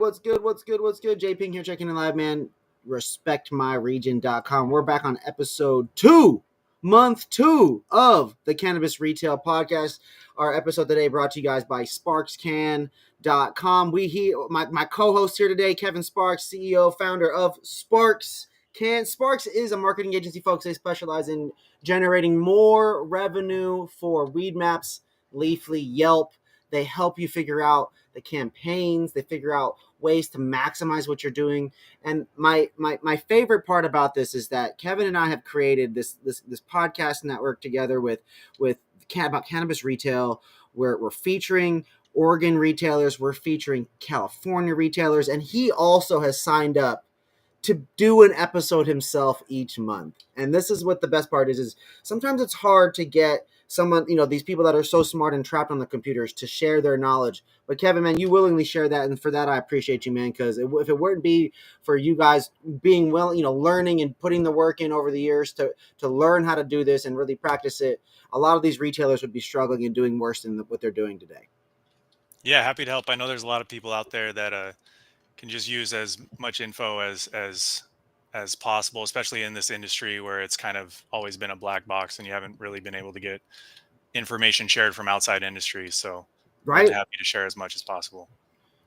What's good? JayPing here, checking in live, man. RespectMyRegion.com. We're back on episode 2, month 2 of the Cannabis Retail Podcast. Our episode today brought to you guys by SparksCan.com. My co-host here today, Kevin Sparks, CEO, founder of Sparks Can. Sparks is a marketing agency, folks. They specialize in generating more revenue for Weedmaps, Leafly, Yelp. They help you figure out the campaigns. They figure out ways to maximize what you're doing. And my favorite part about this is that Kevin and I have created this podcast network together with about cannabis retail, where we're featuring Oregon retailers, we're featuring California retailers, and he also has signed up to do an episode himself each month. And this is what the best part is sometimes it's hard to get someone, these people that are so smart and trapped on the computers to share their knowledge. But Kevin, man, you willingly share that. And for that, I appreciate you, man, because if it wouldn't be for you guys being learning and putting the work in over the years to learn how to do this and really practice it, a lot of these retailers would be struggling and doing worse than what they're doing today. Yeah, happy to help. I know there's a lot of people out there that can just use as much info as possible, especially in this industry where it's kind of always been a black box and you haven't really been able to get information shared from outside industries. So more than happy to share as much as possible.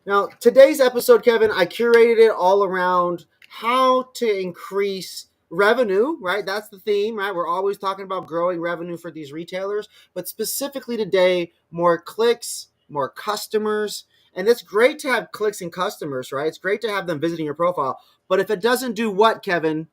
Now, today's episode, Kevin, I curated it all around how to increase revenue, right? That's the theme, right? We're always talking about growing revenue for these retailers, but specifically today, more clicks, more customers. And it's great to have clicks and customers, right? It's great to have them visiting your profile. But if it doesn't do what, Kevin?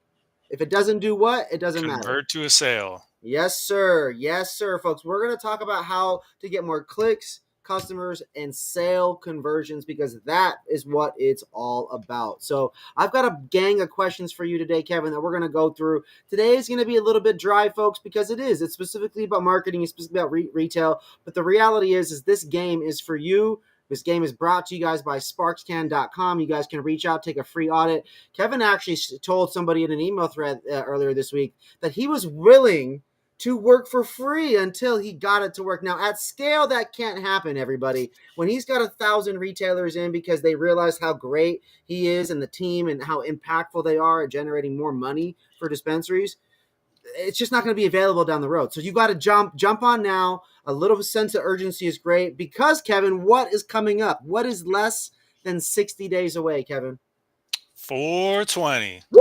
If it doesn't do what, it doesn't matter. Convert to a sale. Yes, sir. Yes, sir, folks. We're going to talk about how to get more clicks, customers, and sale conversions, because that is what it's all about. So I've got a gang of questions for you today, Kevin, that we're going to go through. Today is going to be a little bit dry, folks, because it's specifically about marketing, it's specifically about retail. But the reality is this game is for you. This game is brought to you guys by SparksCan.com. You guys can reach out, take a free audit. Kevin actually told somebody in an email thread earlier this week that he was willing to work for free until he got it to work. Now, at scale, that can't happen, everybody. When he's got 1,000 retailers in because they realize how great he is and the team and how impactful they are at generating more money for dispensaries, it's just not going to be available down the road. So you got to jump on now. A little sense of urgency is great because, Kevin, what is coming up? What is less than 60 days away, Kevin? 420. Woo!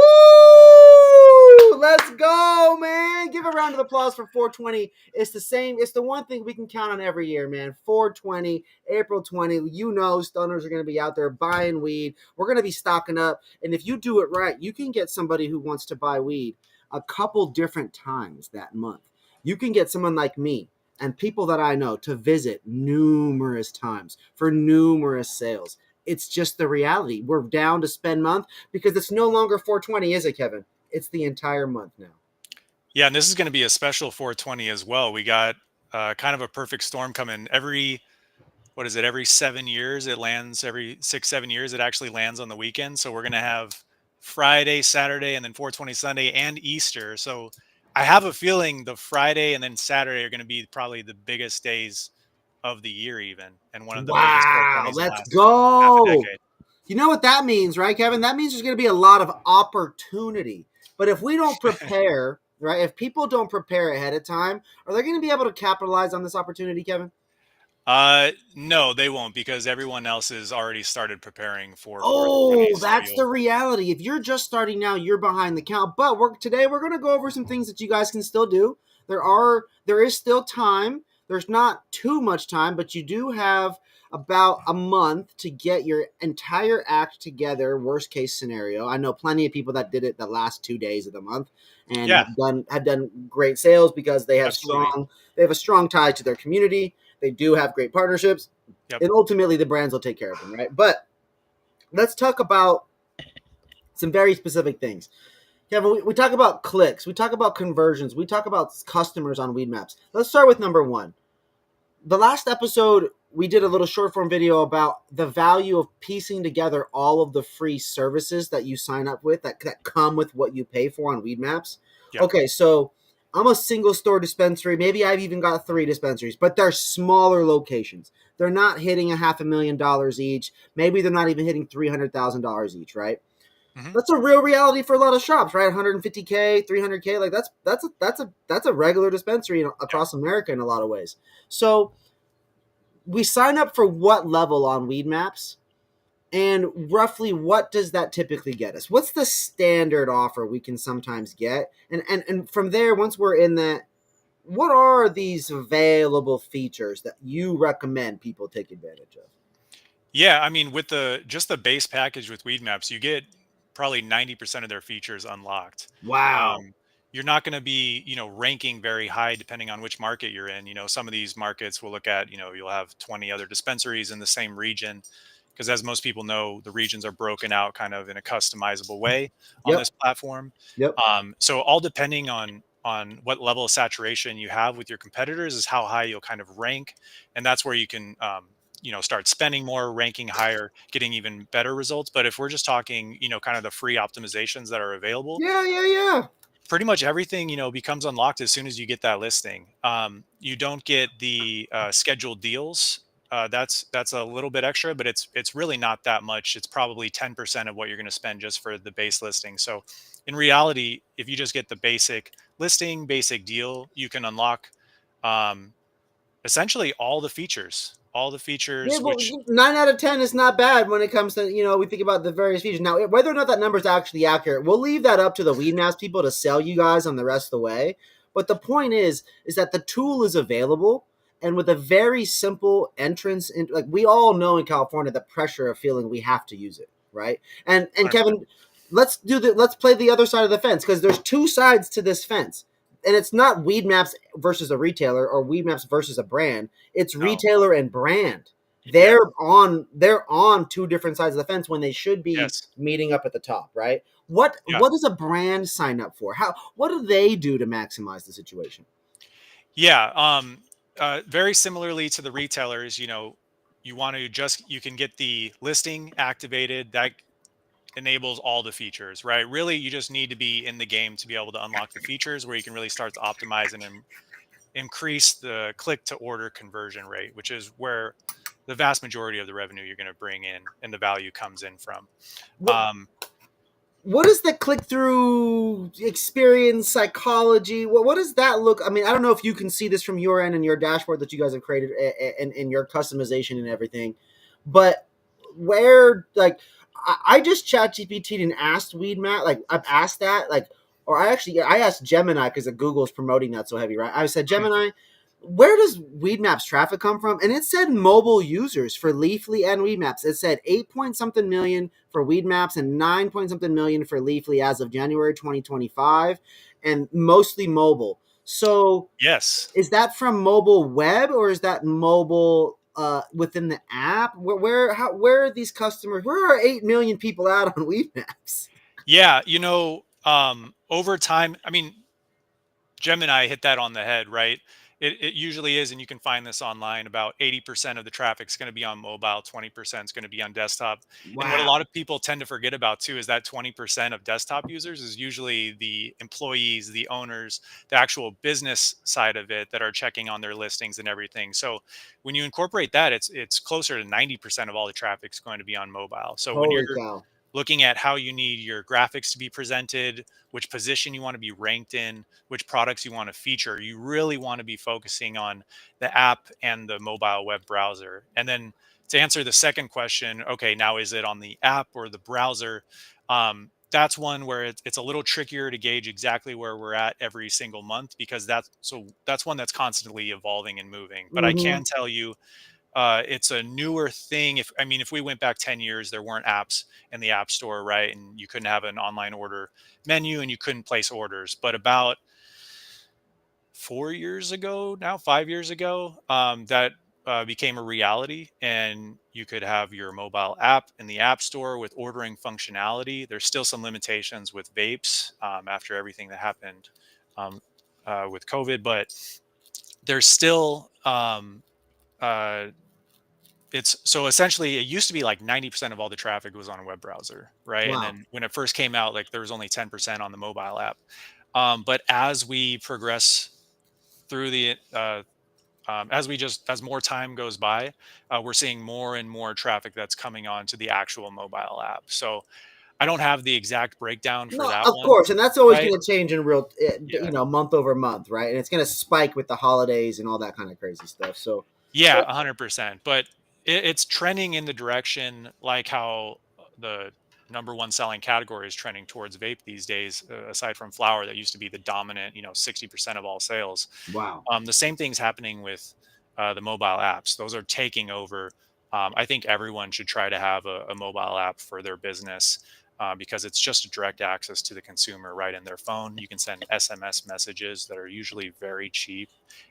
Let's go, man. Give a round of applause for 420. It's the same. It's the one thing we can count on every year, man. 420, April 20. Stoners are going to be out there buying weed. We're going to be stocking up. And if you do it right, you can get somebody who wants to buy weed a couple different times that month. You can get someone like me and people that I know to visit numerous times for numerous sales. It's just the reality. We're down to spend month because it's no longer 420, is it, Kevin? It's the entire month now. Yeah, and this is going to be a special 420 as well. We got kind of a perfect storm coming. Every 7 years it lands, every 6-7 years it actually lands on the weekend. So we're going to have Friday, Saturday, and then 420 Sunday and Easter. So I have a feeling the Friday and then Saturday are going to be probably the biggest days of the year even. And one of the biggest 420s. Let's go. You know what that means, right, Kevin? That means there's going to be a lot of opportunity. But if we don't prepare, right, if people don't prepare ahead of time, are they going to be able to capitalize on this opportunity, Kevin? No, they won't, because everyone else has already started preparing for. That's the reality. If you're just starting now, you're behind the count. But today we're going to go over some things that you guys can still do. There is still time. There's not too much time, but you do have about a month to get your entire act together. Worst case scenario. I know plenty of people that did it the last 2 days of the month and have done great sales because they have a strong tie to their community. They do have great partnerships, and ultimately the brands will take care of them, right? But let's talk about some very specific things. Kevin, we talk about clicks, we talk about conversions, we talk about customers on Weedmaps. Let's start with number one. The last episode, we did a little short form video about the value of piecing together all of the free services that you sign up with that come with what you pay for on Weedmaps. Yep. Okay, so I'm a single store dispensary. Maybe I've even got 3 dispensaries, but they're smaller locations. They're not hitting a $500,000 each. Maybe they're not even hitting $300,000 each, right? Hmm. That's a real reality for a lot of shops, right? 150K, 300K, like that's a regular dispensary Yeah. across America in a lot of ways. So we sign up for what level on Weedmaps, and roughly what does that typically get us? What's the standard offer we can sometimes get? And from there, once we're in that, what are these available features that you recommend people take advantage of? Yeah, I mean, with the just the base package with Weedmaps, you get probably 90% of their features unlocked. Wow. Um, you're not going to be, ranking very high depending on which market you're in. Some of these markets will look at, you'll have 20 other dispensaries in the same region, because as most people know, the regions are broken out kind of in a customizable way on Yep. this platform. Yep. So all depending on what level of saturation you have with your competitors is how high you'll kind of rank, and that's where you can start spending more, ranking higher, getting even better results. But if we're just talking, kind of the free optimizations that are available, Yeah. Yeah. Yeah. pretty much everything becomes unlocked as soon as you get that listing. You don't get the scheduled deals. That's a little bit extra, but it's really not that much. It's probably 10% of what you're going to spend just for the base listing. So in reality, if you just get the basic listing, basic deal, you can unlock um, essentially all the Yeah, features, but which 9 out of 10 is not bad when it comes to we think about the various features. Now, whether or not that number is actually accurate, we'll leave that up to the Weedmaps people to sell you guys on the rest of the way. But the point is that the tool is available, and with a very simple entrance, in, like we all know in California, the pressure of feeling we have to use it, right? And 100%. Kevin, let's play the other side of the fence because there's two sides to this fence, and it's not Weedmaps versus a retailer or Weedmaps versus a brand. It's No. retailer and brand. Yeah. They're on two different sides of the fence when they should be Yes. meeting up at the top, right? What Yeah. what does a brand sign up for? What do they do to maximize the situation? Yeah. Very similarly to the retailers, you can get the listing activated. That enables all the features, right? Really, you just need to be in the game to be able to unlock the features where you can really start to optimize and increase the click to order conversion rate, which is where the vast majority of the revenue you're going to bring in and the value comes in from. What Um, what is the click through experience psychology? What does that look? I mean, I don't know if you can see this from your end and your dashboard that you guys have created and your customization and everything, but where like I just chat GPT'd and asked Weedmat, like I've asked that, like, or I asked Gemini because Google's promoting that so heavy, right? I said, Gemini, where does Weedmaps traffic come from? And it said mobile users for Leafly and Weedmaps. It said 8 point something million for Weedmaps and 9 point something million for Leafly as of January 2025, and mostly mobile. So yes. is that from mobile web or is that mobile within the app? Where are these customers? Where are 8 million people out on Weedmaps? Yeah. Over time, I mean, Gemini hit that on the head, right? It usually is, and you can find this online. About 80% of the traffic is going to be on mobile, 20% is going to be on desktop. And what a Wow. lot of people tend to forget about too is that 20% of desktop users is usually the employees, the owners, the actual business side of it that are checking on their listings and everything. So when you incorporate that, it's closer to 90% of all the traffic is going to be on mobile. So when you're Holy cow. looking at how you need your graphics to be presented, which position you want to be ranked in, which products you want to feature. You really want to be focusing on the app and the mobile web browser. And then to answer the second question, okay, now is it on the app or the browser? That's one where it's a little trickier to gauge exactly where we're at every single month, because that's one that's constantly evolving and moving. But I Mm-hmm. can tell you it's a newer thing. If we went back 10 years, there weren't apps in the app store, right? And you couldn't have an online order menu and you couldn't place orders. But about 4 years ago, now 5 years ago, that became a reality, and you could have your mobile app in the app store with ordering functionality. There's still some limitations with vapes after everything that happened um, with COVID, but there's still uh, it's so essentially it used to be like 90% of all the traffic was on a web browser, right? And Wow. then when it first came out, like there was only 10% on the mobile app. But as we progress through the as more time goes by, we're seeing more and more traffic that's coming on to the actual mobile app. So I don't have the exact breakdown for No, that of one, course, and that's always right? going to change in real, Yeah. month over month, right? And it's going to spike with the holidays and all that kind of crazy stuff. So, Yeah, 100%. But it's trending in the direction like how the number one selling category is trending towards vape these days, aside from flower that used to be the dominant, 60% of all sales. wow. The same thing's happening with the mobile apps. Those are taking over. I think everyone should try to have a mobile app for their business because it's just a direct access to the consumer right in their phone. You can send SMS messages that are usually very cheap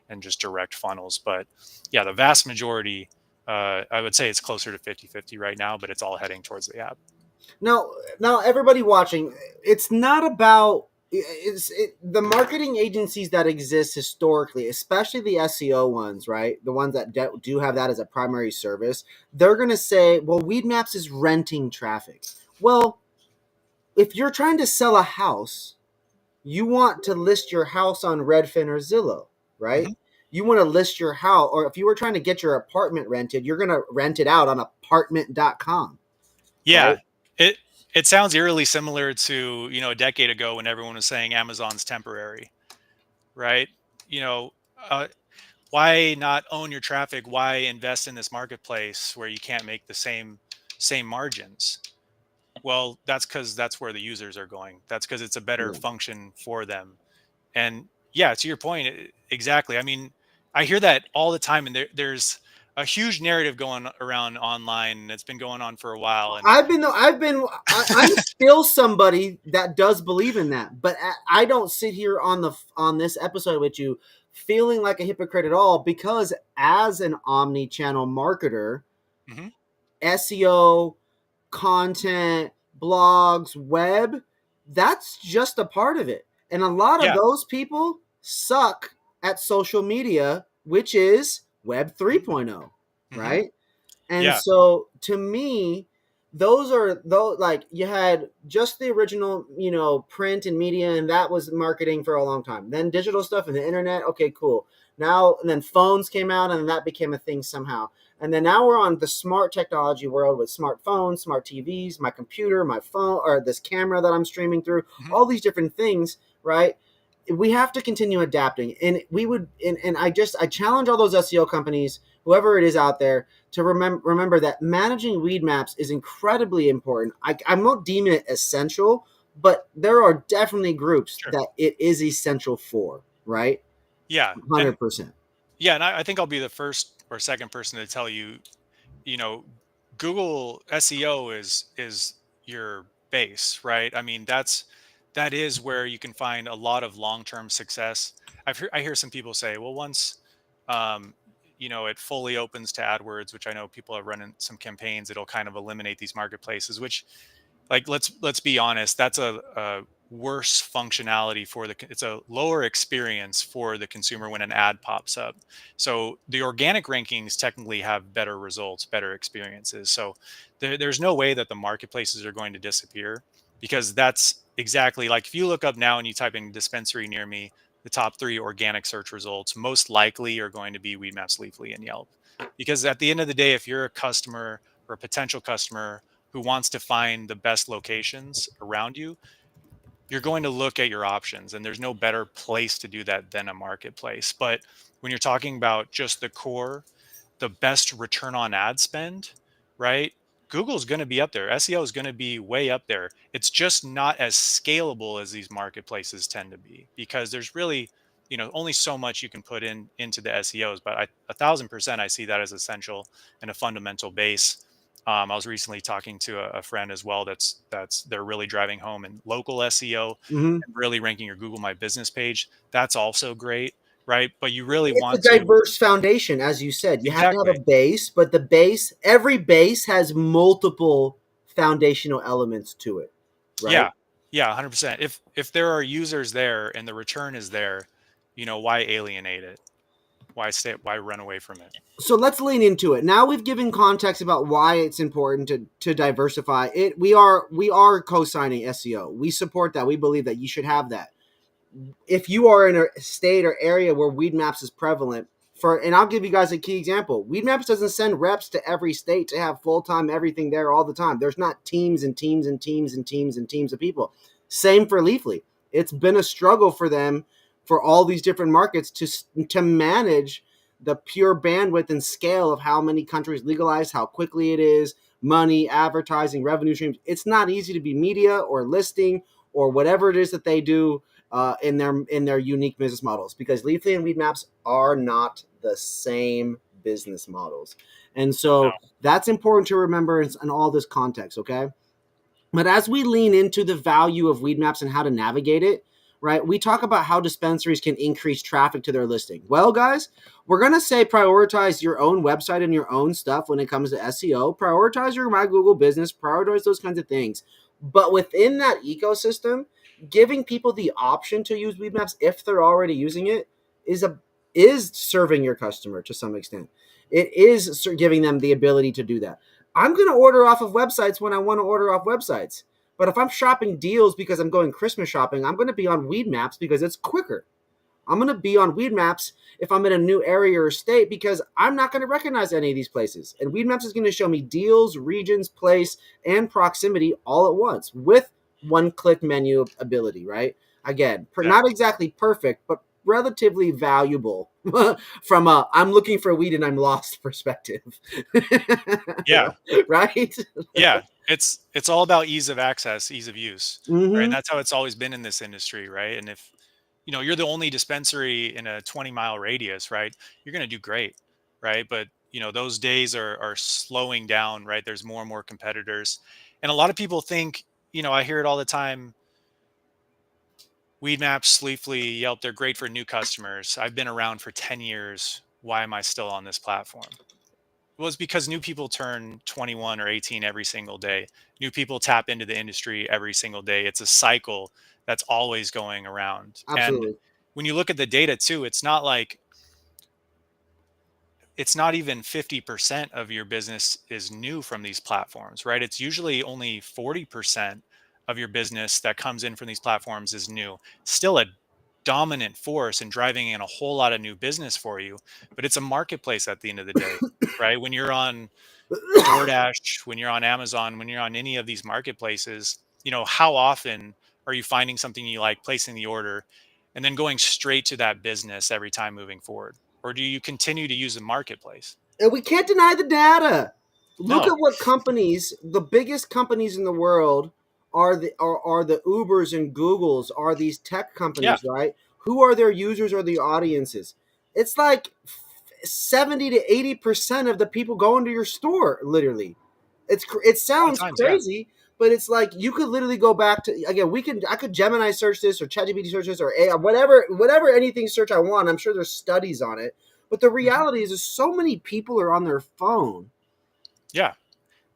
and just direct funnels. But yeah, the vast majority, I would say it's closer to 50-50 right now, but it's all heading towards the app. Now, everybody watching, it's not about the marketing agencies that exist historically, especially the SEO ones, right? The ones that do have that as a primary service. They're going to say, well, Weedmaps is renting traffic. Well, if you're trying to sell a house, you want to list your house on Redfin or Zillow, right? Hmm. You want to list your house, or if you were trying to get your apartment rented, you're going to rent it out on apartment.com, right? Yeah, it it sounds eerily similar to a decade ago when everyone was saying Amazon's temporary, right? You know, uh, why not own your traffic? Why invest in this marketplace where you can't make the same margins? Well, that's because that's where the users are going. That's because it's a better Yeah. function for them. And yeah, to your point, exactly. I mean, I hear that all the time, and there's a huge narrative going around online, and it's been going on for a while. And I'm still somebody that does believe in that, but I don't sit here on this episode with you feeling like a hypocrite at all, because as an omni-channel marketer, Mhm. SEO, content, blogs, web, that's just a part of it. And a lot of Yeah. those people suck at social media, which is web Mhm. 3.0, Mhm. right? And Yeah. so to me, those are those, like, you had just the original, print and media, and that was marketing for a long time. Then digital stuff and the internet, okay, cool. Now and then phones came out, and that became a thing somehow. And then now we're on the smart technology world with smartphones, smart TVs, my computer, my phone, or this camera that I'm streaming through, Mhm. all these different things, right? We have to continue adapting. And I challenge all those SEO companies, whoever it is out there, to remember that managing Weedmaps is incredibly important. I'm not deeming it essential, but there are definitely groups Sure. that it is essential for, right? Yeah. And 100%. yeah, and I think I'll be the first or second person to tell you, you know, Google SEO is your base, right? I mean, that is where you can find a lot of long-term success. I hear some people say, well, once um, it fully opens to AdWords, which I know people are running some campaigns, it'll kind of eliminate these marketplaces, which, like, let's be honest, that's a worse functionality for it's a lower experience for the consumer when an ad pops up. So the organic rankings technically have better results, better experiences. So there's no way that the marketplaces are going to disappear, because that's exactly, like, if you look up now and you type in dispensary near me, the top three organic search results most likely are going to be Weedmaps, Leafly, and Yelp. Because at the end of the day, if you're a customer or a potential customer who wants to find the best locations around you, you're going to look at your options, and there's no better place to do that than a marketplace. But when you're talking about just the core, the best return on ad spend, right? Google's going to be up there. SEO is going to be way up there. It's just not as scalable as these marketplaces tend to be, because there's really, only so much you can put into the SEOs. But 1,000% I see that as essential and a fundamental base. I was recently talking to a friend as well. They're really driving home in local SEO Mm-hmm. and really ranking your Google My Business page. That's also great, right? But you really It's want a to. diverse foundation, as you said. You have to have Exactly. a base, but every base has multiple foundational elements to it, right? Yeah. Yeah, 100%. If there are users there and the return is there, why alienate it? Why run away from it? So let's lean into it. Now we've given context about why it's important to diversify it. We are co-signing SEO. We support that. We believe that you should have that. if you are in a state or area where Weedmaps is prevalent, and I'll give you guys a key example. Weedmaps doesn't send reps to every state to have full-time everything there all the time. There's not teams and teams and teams and teams and teams of people. Same for Leafly. It's been a struggle for them for all these different markets to manage the pure bandwidth and scale of how many countries legalize, how quickly it is, money, advertising, revenue streams. It's not easy to be media or listing or whatever it is that they do in their unique business models, because Leafly and Weedmaps are not the same business models. And No. so that's important to remember in all this context, okay? But as we lean into the value of Weedmaps and how to navigate it, right, we talk about how dispensaries can increase traffic to their listing. Well, guys, we're going to say prioritize your own website and your own stuff when it comes to SEO. Prioritize your My Google business, prioritize those kinds of things. But within that ecosystem, giving people the option to use Weedmaps if they're already using it is serving your customer to some extent. It is giving them the ability to do that. I'm going to order off of websites when I want to order off websites. But if I'm shopping deals because I'm going Christmas shopping, I'm going to be on Weedmaps because it's quicker. I'm going to be on Weedmaps if I'm in a new area or state because I'm not going to recognize any of these places. And Weedmaps is going to show me deals, regions, place, and proximity all at once with one-click menu ability, right? Again, not Exactly. exactly perfect, but relatively valuable from a I'm looking for weed and I'm lost perspective. Yeah. Right? Yeah. It's all about ease of access, ease of use, right? And Mm-hmm. that's how it's always been in this industry, right? And if you're the only dispensary in a 20-mile radius, right? You're going to do great, right? But those days are slowing down, right? There's more and more competitors, and a lot of people think, I hear it all the time. Weedmaps, Leafly, Yelp, they're great for new customers. I've been around for 10 years. Why am I still on this platform? Well, it's because new people turn 21 or 18 every single day. New people tap into the industry every single day. It's a cycle that's always going around. And Absolutely. when you look at the data too, it's not even 50% of your business is new from these platforms, right? It's usually only 40% of your business that comes in from these platforms is new. Still a dominant force in driving in a whole lot of new business for you, but it's a marketplace at the end of the day, right? When you're on DoorDash, when you're on Amazon, when you're on any of these marketplaces, how often are you finding something you like, placing the order, and then going straight to that business every time moving forward? Or do you continue to use the marketplace? And we can't deny the data. Look No. at what companies, the biggest companies in the world, are the Ubers and Googles, are these tech Yeah. companies, right? Who are their users or the audiences? It's like 70 to 80% of the people going to your store, literally. It A lot of sounds times, yeah. crazy, but it's like you could literally go back to again. I could Gemini search this or ChatGPT search this or AI, whatever anything search I want. I'm sure there's studies on it, but the Mhm. reality is, so many people are on their phone Yeah.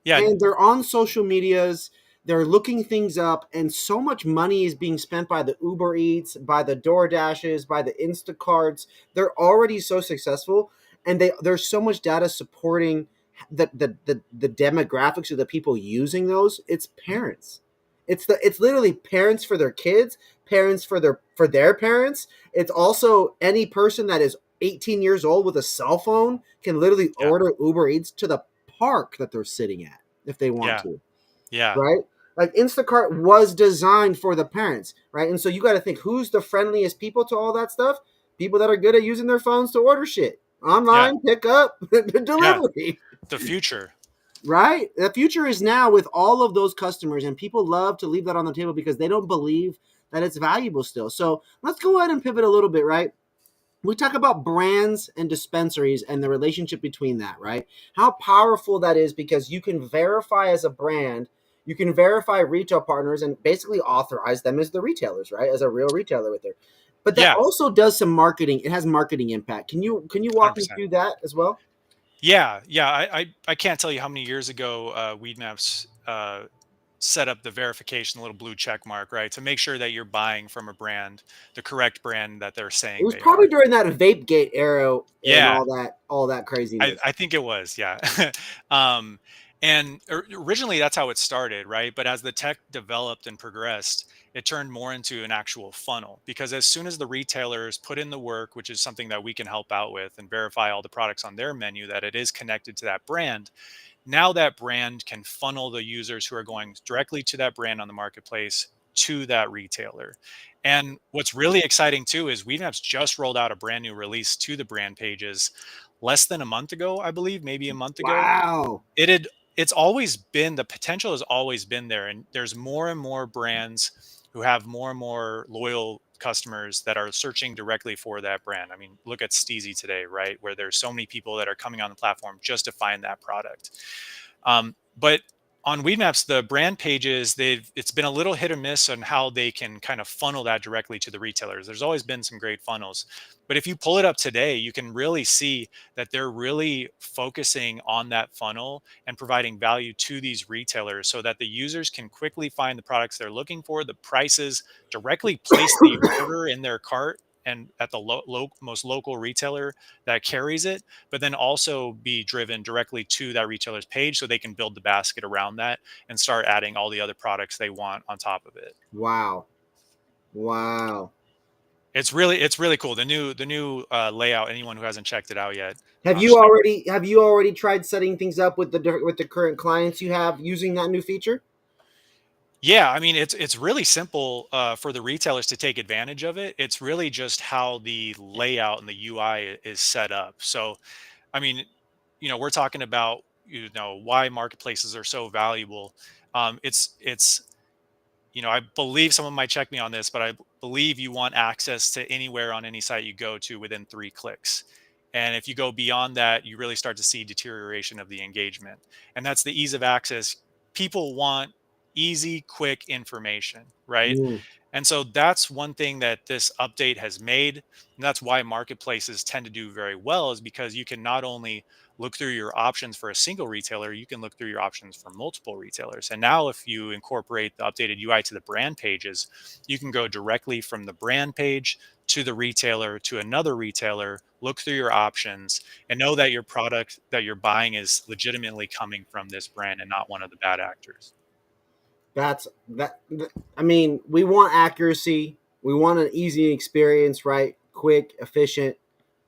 Yeah. and they're on social medias. They're looking things up, and so much money is being spent by the Uber Eats, by the DoorDashes, by the Instacarts. They're already so successful, and there's so much data supporting the demographics of the people using those. It's parents. It's literally parents for their kids, parents for their parents. It's also any person that is 18 years old with a cell phone can literally Yeah. order Uber Eats to the park that they're sitting at if they want Yeah. to, Yeah. right? Like Instacart was designed for the parents, right? And so you got to think who's the friendliest people to all that stuff? People that are good at using their phones to order shit Yeah. online, pick up, Yeah. delivery, The future. right? The future is now with all of those customers, and people love to leave that on the table because they don't believe that it's valuable still. So let's go ahead and pivot a little bit, right? We talk about brands and dispensaries and the relationship between that, right? How powerful that is because you can verify as a brand, you can verify retail partners and basically authorize them as the retailers, right? As a real retailer with their. But that Yeah. also does some marketing. It has marketing impact. Can you walk me 100%. through that as well? Yeah. Yeah. I can't tell you how many years ago Weedmaps set up the verification, little blue check mark, right? To make sure that you're buying from a brand, the correct brand that they're It saying was they probably are. during that vape gate era and Yeah. all that I, craziness. I think it was, yeah. um, And originally that's how it started, right? But as the tech developed and progressed, it turned more into an actual funnel, because as soon as the retailers put in the work, which is something that we can help out with, and verify all the products on their menu that it is connected to that brand, now that brand can funnel the users who are going directly to that brand on the marketplace to that retailer. And what's really exciting too is Weedmaps just rolled out a brand new release to the brand pages less than a month ago, I believe, maybe a month ago. Wow. It had it's always been, the potential has always been there, and there's more and more brands who have more and more loyal customers that are searching directly for that brand. I mean, look at Steezy today, right? Where there's so many people that are coming on the platform just to find that product. But on Weedmaps, the brand pages, it's been a little hit or miss on how they can kind of funnel that directly to the retailers. There's always been some great funnels, but if you pull it up today, you can really see that they're really focusing on that funnel and providing value to these retailers so that the users can quickly find the products they're looking for, the prices, directly place the order in their cart and at the most local retailer that carries it, but then also be driven directly to that retailer's page so they can build the basket around that and start adding all the other products they want on top of it. Wow. Wow. It's really cool. The new layout. Anyone who hasn't checked it out yet, should Have you already tried setting things up with the current clients you have using that new feature? Yeah, I mean it's really simple for the retailers to take advantage of it. It's really just how the layout and the UI is set up. So I mean, we're talking about why marketplaces are so valuable. It's I believe someone might check me on this, but I believe you want access to anywhere on any site you go to within 3 clicks. And if you go beyond that, you really start to see deterioration of the engagement. And that's the ease of access. People want easy, quick information, right? Mm. And so that's one thing that this update has made. And that's why marketplaces tend to do very well, is because you can not only look through your options for a single retailer, you can look through your options for multiple retailers. And now, if you incorporate the updated UI to the brand pages, you can go directly from the brand page to the retailer to another retailer, look through your options, and know that your product that you're buying is legitimately coming from this brand and not one of the bad actors. That's that. I mean, we want accuracy. We want an easy experience, right? Quick, efficient,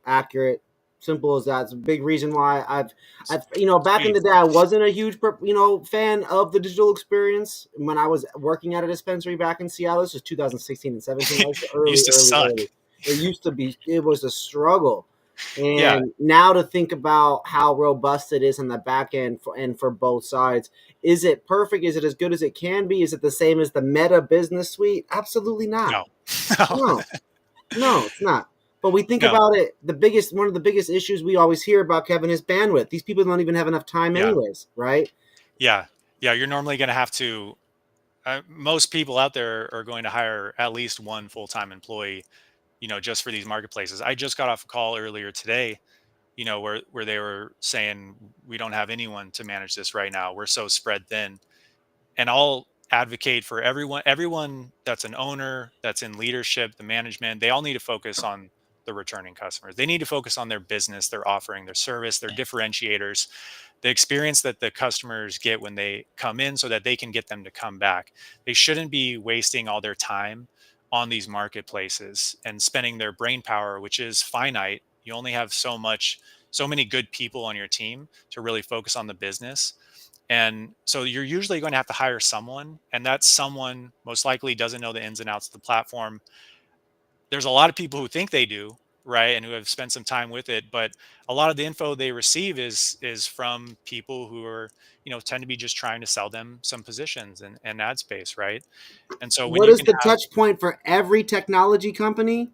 accurate, simple as that. It's a big reason why back in Speed. the day, I wasn't a huge, fan of the digital experience when I was working at a dispensary back in Seattle. This was 2016 and 17, like the early, Used to early, suck. early. It used to be. It was a struggle. Yeah. And now to think about how robust it is on the back end for both sides, is it perfect? Is it as good as it can be? Is it the same as the Meta Business Suite? Absolutely not. No. No. No, no, it's not. But we think No. about it. One of the biggest issues we always hear about, Kevin, is bandwidth. These people don't even have enough time, Yeah. anyways, right? Yeah. Yeah. You're normally going to have to, most people out there are going to hire at least one full-time employee, just for these marketplaces. I just got off a call earlier today, where they were saying we don't have anyone to manage this right now. We're so spread thin. And I'll advocate for everyone that's an owner, that's in leadership, the management, they all need to focus on the returning customers. They need to focus on their business, their offering, their service, their differentiators, the experience that the customers get when they come in so that they can get them to come back. They shouldn't be wasting all their time on these marketplaces and spending their brain power, which is finite. You only have so many good people on your team to really focus on the business. And so you're usually going to have to hire someone, and that someone most likely doesn't know the ins and outs of the platform. There's a lot of people who think they do, right, and who have spent some time with it, but a lot of the info they receive is from people who are, tend to be just trying to sell them some positions and ad space, right? And so when What you is can the have touch point for every technology company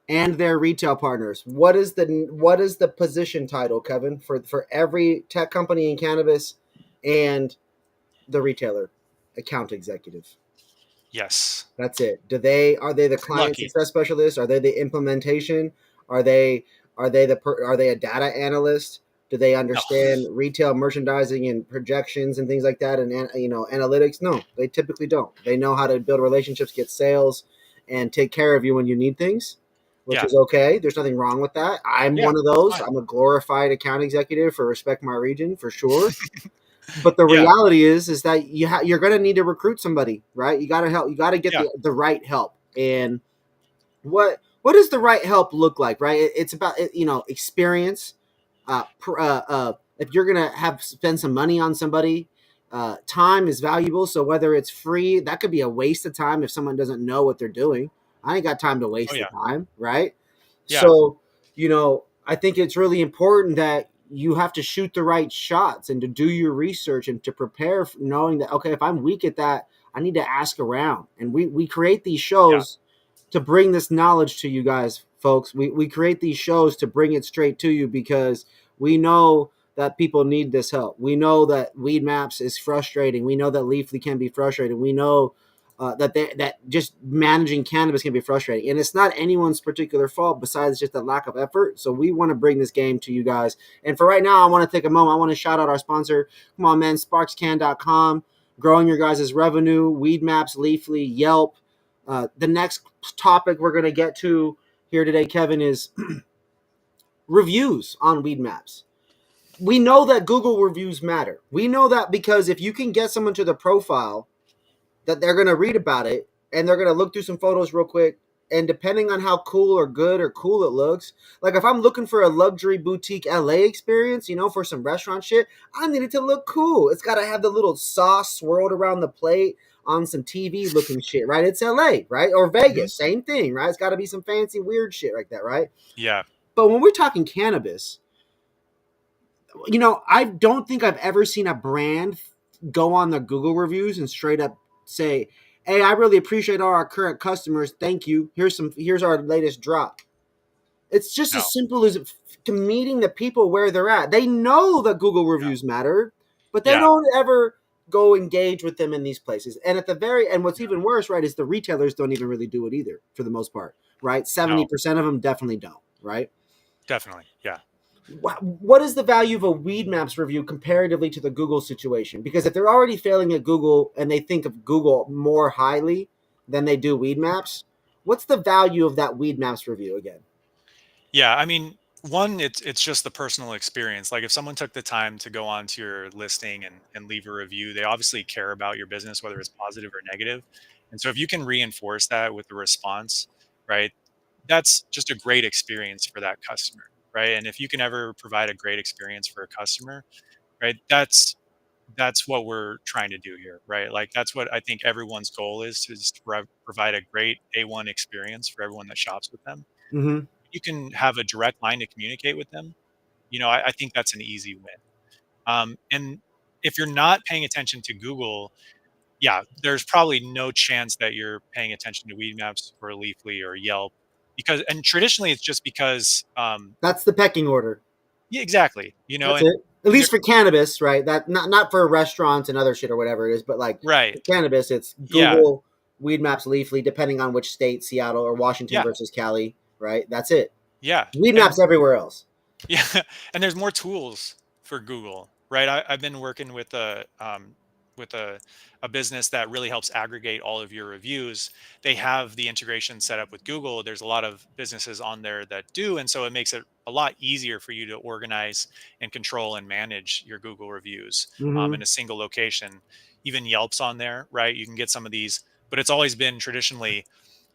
and their retail partners? What is the position title, Kevin, for every tech company in cannabis and the retailer? Account executive. yes, That's it. Are they the if you're client lucky, success specialist? Are they the implementation? Are they are they a data analyst? Do they no, understand retail merchandising and projections and things like that and analytics? No, they typically don't. They know how to build relationships, get sales, and take care of you when you need things, which yeah, is okay. There's nothing wrong with that. I'm yeah, one of that's those. fine. I'm a glorified account executive for Respect My Region for sure. But the Yeah. reality is that you're going to need to recruit somebody, right? You got to help. You got to get Yeah. the right help. And what does the right help look like, right? It's about experience. If you're gonna have spend some money on somebody, time is valuable. So whether it's free, that could be a waste of time if someone doesn't know what they're doing. I ain't got time to Oh waste the yeah. time, right? Yeah. So I think it's really important that you have to shoot the right shots and to do your research and to prepare, knowing that okay, if I'm weak at that, I need to ask around. And we create these Yeah. shows to bring this knowledge to you guys, folks. We create these shows to bring it straight to you because we know that people need this help. We know that Weedmaps is frustrating. We know that Leafly can be frustrating. We know that just managing cannabis can be frustrating, and it's not anyone's particular fault besides just a lack of effort. So we want to bring this game to you guys. And for right now, I want to take a moment. I want to shout out our sponsor. Come on, man, sparkscan.com, growing your guys' revenue, Weedmaps, Leafly, Yelp. The next topic we're going to get to here today, Kevin, is reviews on Weedmaps. We know that Google reviews matter. We know that because if you can get someone to the profile, that they're going to read about it and they're going to look through some photos real quick. And depending on how cool or good or cool it looks, like if I'm looking for a luxury boutique LA experience, for some restaurant shit, I need it to look cool. It's got to have the little sauce swirled around the plate on some TV looking shit, right? It's LA, right? Or Hmm. Vegas, same thing, right? It's got to be some fancy, weird shit like that, right? Yeah. But when we're talking cannabis, I don't think I've ever seen a brand go on the Google reviews and straight up say, "Hey, I really appreciate all our current customers. Thank you. Here's our latest drop." It's just No. as simple as meeting the people where they're at. They know that Google Yeah. reviews matter, but they Yeah. don't ever go engage with them in these places. And what's Yeah. even worse, right, is the retailers don't even really do it either for the most part, right? No. 70% of them definitely don't, right? Definitely. Yeah. What is the value of a Weedmaps review comparatively to the Google situation? Because if they're already failing at Google and they think of Google more highly than they do Weedmaps, what's the value of that Weedmaps review again? Yeah, I mean, one, it's just the personal experience. Like if someone took the time to go onto your listing and leave a review, they obviously care about your business, whether it's positive or negative. And so if you can reinforce that with the response, right, that's just a great experience for that customer, right? And if you can ever provide a great experience for a customer, right, that's what we're trying to do here, right? Like that's what I think everyone's goal is to just provide a great A1 experience for everyone that shops with them. Mm-hmm. You can have a direct line to communicate with them. I think that's an easy win. And if you're not paying attention to Google, yeah, there's probably no chance that you're paying attention to Weedmaps or Leafly or Yelp and traditionally it's just because, That's the pecking order. yeah, exactly. That's And it. At there, least for cannabis, right? That not for restaurants and other shit or whatever it is, but like right. for cannabis, it's Yeah. Google, Weedmaps, Leafly, depending on which state, Seattle or Washington Yeah. versus Cali, right? That's it. Yeah. And Weedmaps everywhere else. yeah, and there's more tools for Google, right? I've been working with a business that really helps aggregate all of your reviews. They have the integration set up with Google. There's a lot of businesses on there that do, and so it makes it a lot easier for you to organize and control and manage your Google reviews Mm-hmm. in a single location. Even Yelp's on there, right? You can get some of these, but it's always been traditionally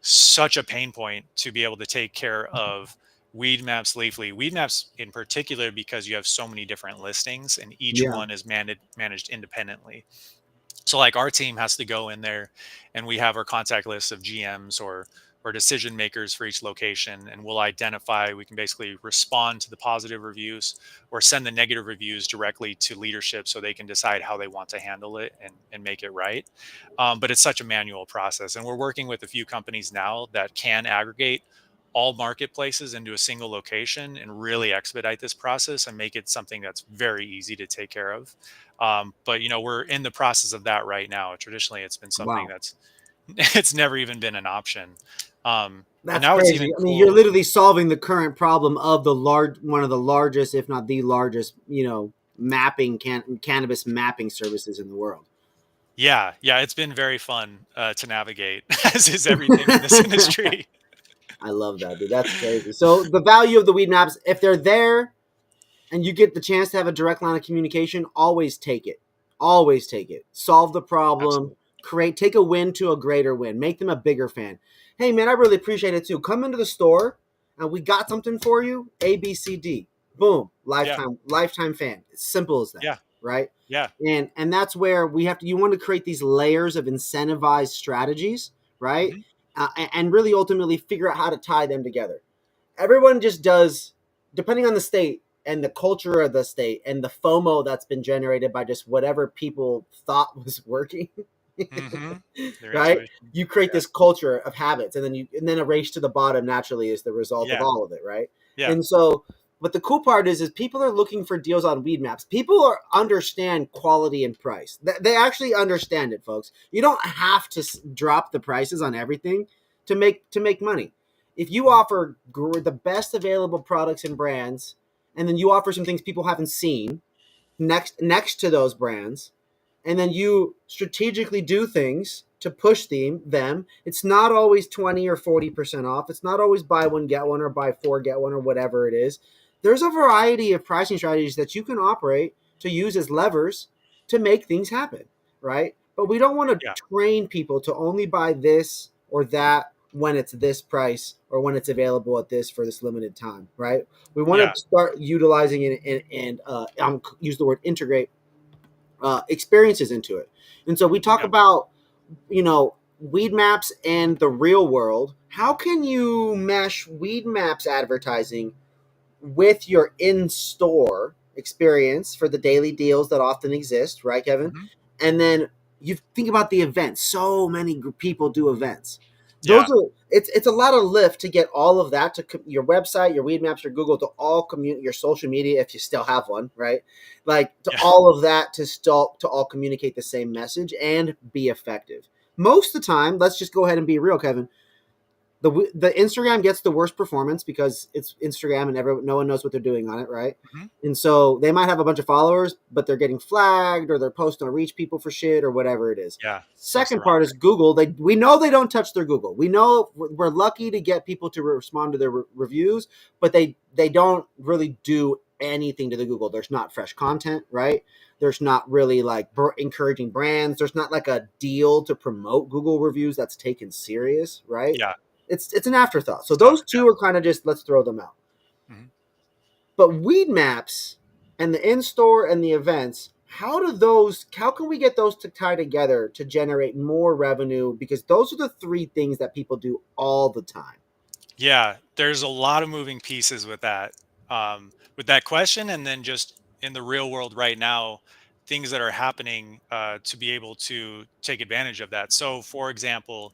such a pain point to be able to take care of Weedmaps, Leafly, Weedmaps in particular, because you have so many different listings and each Yeah. one is managed independently. So like our team has to go in there and we have our contact list of GMs or decision makers for each location, and we'll identify, we can basically respond to the positive reviews or send the negative reviews directly to leadership so they can decide how they want to handle it and make it right. But it's such a manual process, and we're working with a few companies now that can aggregate all marketplaces into a single location and really expedite this process and make it something that's very easy to take care of. But we're in the process of that right now. Traditionally, it's been something Wow. that's it's never even been an option. And That's now it's crazy. even I mean, you're cool. literally solving the current problem of one of the largest, if not the largest, cannabis mapping services in the world. Yeah, yeah, it's been very fun to navigate, as is everything in this industry. I love that, dude. That's crazy. So the value of the Weedmaps, if they're there and you get the chance to have a direct line of communication, always take it. Always take it. Solve the problem. Absolutely. Take a win to a greater win. Make them a bigger fan. Hey man, I really appreciate it too. Come into the store and we got something for you. A, B, C, D. Boom. Yeah. Lifetime fan. It's simple as that, Yeah. right? Yeah. And that's where we have to. You want to create these layers of incentivized strategies, right? Hmm. And really ultimately figure out how to tie them together. Everyone just does, depending on the state and the culture of the state and the FOMO that's been generated by just whatever people thought was working. Hmm. Their Right? intuition. You create Yeah. this culture of habits, and then a race to the bottom naturally is the result of Yeah. all of it, right? Yeah. And so, but the cool part is people are looking for deals on Weedmaps. People understand quality and price. They actually understand it, folks. You don't have to drop the prices on everything to make money. If you Mhm. offer the best available products and brands, and then you offer some things people haven't seen next to those brands, and then you strategically do things to push them. It's not always 20 or 40% off. It's not always buy one get one or buy four get one or whatever it is. There's a variety of pricing strategies that you can operate to use as levers to make things happen, right? But we don't want to Yeah. train people to only buy this or that when it's this price or when it's available at this for this limited time, right? We want Yeah. to start utilizing it and use the word integrate experiences into it. And so we talk Yeah. about, Weedmaps and the real world. How can you mesh Weedmaps advertising with your in-store experience for the daily deals that often exist, right, Kevin? Hmm. And then you think about the events. So many people do events. Those Yeah. are it's a lot of lift to get all of that to your website, your Weedmaps, your Google, to all communicate, your social media if you still have one, right? Like to Yeah. all of that to all communicate the same message and be effective. Most of the time, let's just go ahead and be real, Kevin, the Instagram gets the worst performance because it's Instagram and no one knows what they're doing on it, right? Hmm. And so they might have a bunch of followers, but they're getting flagged or they're posting to reach people for shit or whatever it is. Yeah. Post the Second wrong part is thing. Google. We know they don't touch their Google. We know we're lucky to get people to respond to their reviews, but they don't really do anything to the Google. There's not fresh content, right? There's not really like encouraging brands. There's not like a deal to promote Google reviews that's taken serious, right? Yeah. It's an afterthought. So It's tough. those two are kind of just let's throw them out. Yeah. Hmm. But Weedmaps and the in-store and the events, how can we get those to tie together to generate more revenue? Because those are the three things that people do all the time. Yeah. There's a lot of moving pieces with that question, and then just in the real world right now, things that are happening to be able to take advantage of that. So, for example,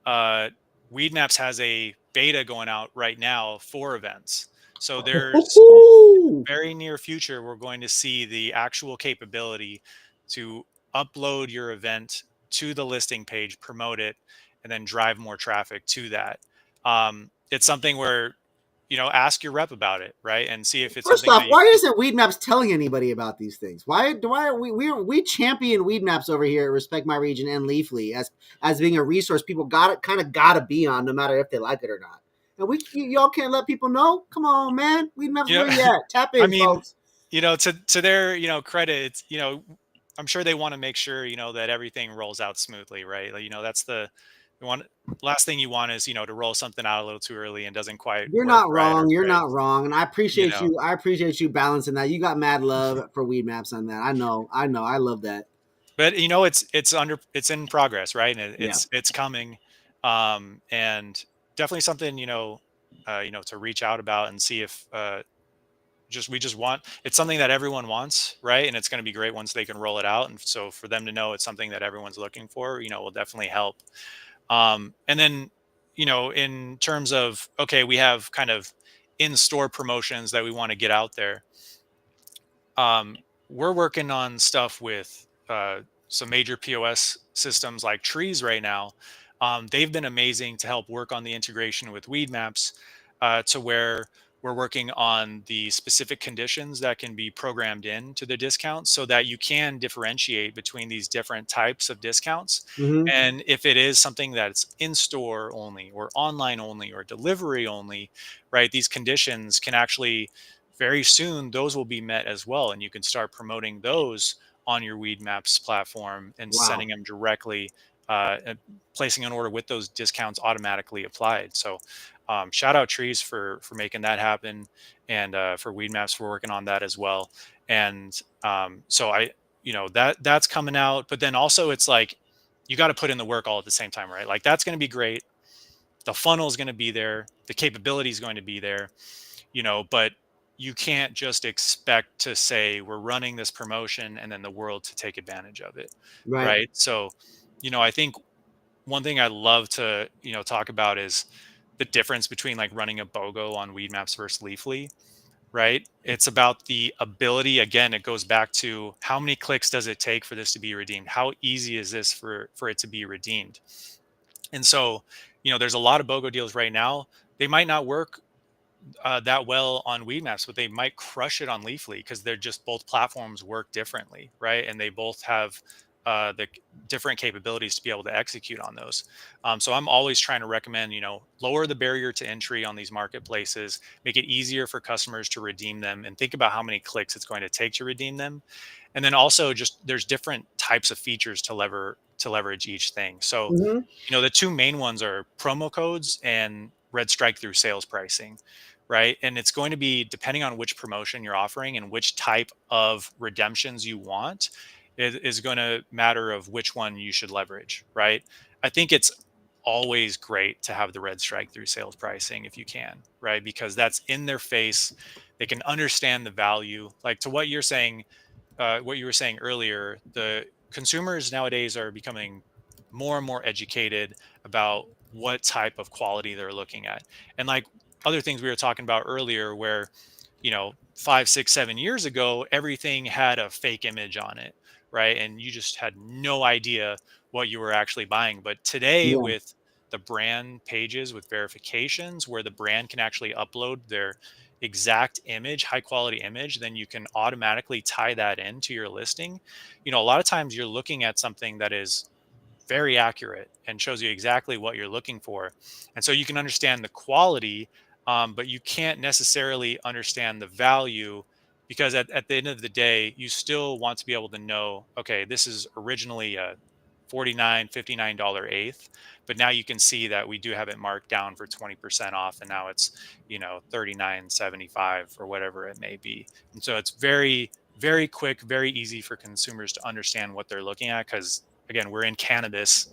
uh, Weedmaps has a beta going out right now for events. So there's very near future, we're going to see the actual capability to upload your event to the listing page, promote it, and then drive more traffic to that. It's something where, ask your rep about it, right? And see if it's First something off, that you why can. isn't Weedmaps telling anybody about these things? Why are we champion Weedmaps over here at Respect My Region and Leafly as being a resource people gotta be on no matter if they like it or not. And y'all can't let people know. Come on, man. Weedmaps, You know, where you at? Tap I in, mean, folks. to their, credit, it's, I'm sure they want to make sure, that everything rolls out smoothly, right? Like, that's the one last thing you want is, to roll something out a little too early and doesn't quite You're work not right or wrong. You're fit, not wrong, and I you appreciate know. you. I appreciate you balancing that. You got mad love for Weedmaps on that. I know. I know. I love that. But it's in progress, right? And Yeah. it's coming, and definitely something, to reach out about and see if just we just want it's something that everyone wants, right? And it's going to be great once they can roll it out. And so for them to know it's something that everyone's looking for, will definitely help. And then, in terms of, okay, we have kind of in-store promotions that we want to get out there. We're working on stuff with some major POS systems like Trees right now. They've been amazing to help work on the integration with Weedmaps, to where we're working on the specific conditions that can be programmed into the discounts so that you can differentiate between these different types of discounts. Mm-hmm. And if it is something that's in store only or online only or delivery only, right, these conditions can actually very soon those will be met as well, and you can start promoting those on your Weedmaps platform and Wow. sending them directly, and placing an order with those discounts automatically applied. So shout out Trees for making that happen, and for Weedmaps for working on that as well. And so that's coming out, but then also it's like you got to put in the work all at the same time, right? Like that's going to be great. The funnel is going to be there. The capability is going to be there, but you can't just expect to say we're running this promotion and then the world to take advantage of it, Right. right? So, I think one thing I love to, talk about is the difference between like running a BOGO on Weedmaps versus Leafly, right? It's about the ability. Again, it goes back to how many clicks does it take for this to be redeemed? How easy is this for it to be redeemed? And so, there's a lot of BOGO deals right now. They might not work that well on Weedmaps, but they might crush it on Leafly because they're just both platforms work differently, right? And they both have different capabilities to be able to execute on those. So I'm always trying to recommend, lower the barrier to entry on these marketplaces, make it easier for customers to redeem them, and think about how many clicks it's going to take to redeem them. And then also just there's different types of features to leverage each thing. So, Hmm. the two main ones are promo codes and red strike through sales pricing, right? And it's going to be depending on which promotion you're offering and which type of redemptions you want, it is going to matter of which one you should leverage, right? I think it's always great to have the red strike through sales pricing if you can, right? Because that's in their face. They can understand the value. Like to what you were saying earlier, the consumers nowadays are becoming more and more educated about what type of quality they're looking at. And like other things we were talking about earlier, where, 5, 6, 7 years ago, everything had a fake image on it, right? And you just had no idea what you were actually buying. But today, Yeah. with the brand pages with verifications where the brand can actually upload their exact image, high quality image, then you can automatically tie that into your listing. A lot of times you're looking at something that is very accurate and shows you exactly what you're looking for. And so you can understand the quality, but you can't necessarily understand the value because at the end of the day, you still want to be able to know, okay, this is originally a $49, $59 eighth, but now you can see that we do have it marked down for 20% off and now it's, 39.75 or whatever it may be. And so it's very, very quick, very easy for consumers to understand what they're looking at because again, we're in cannabis.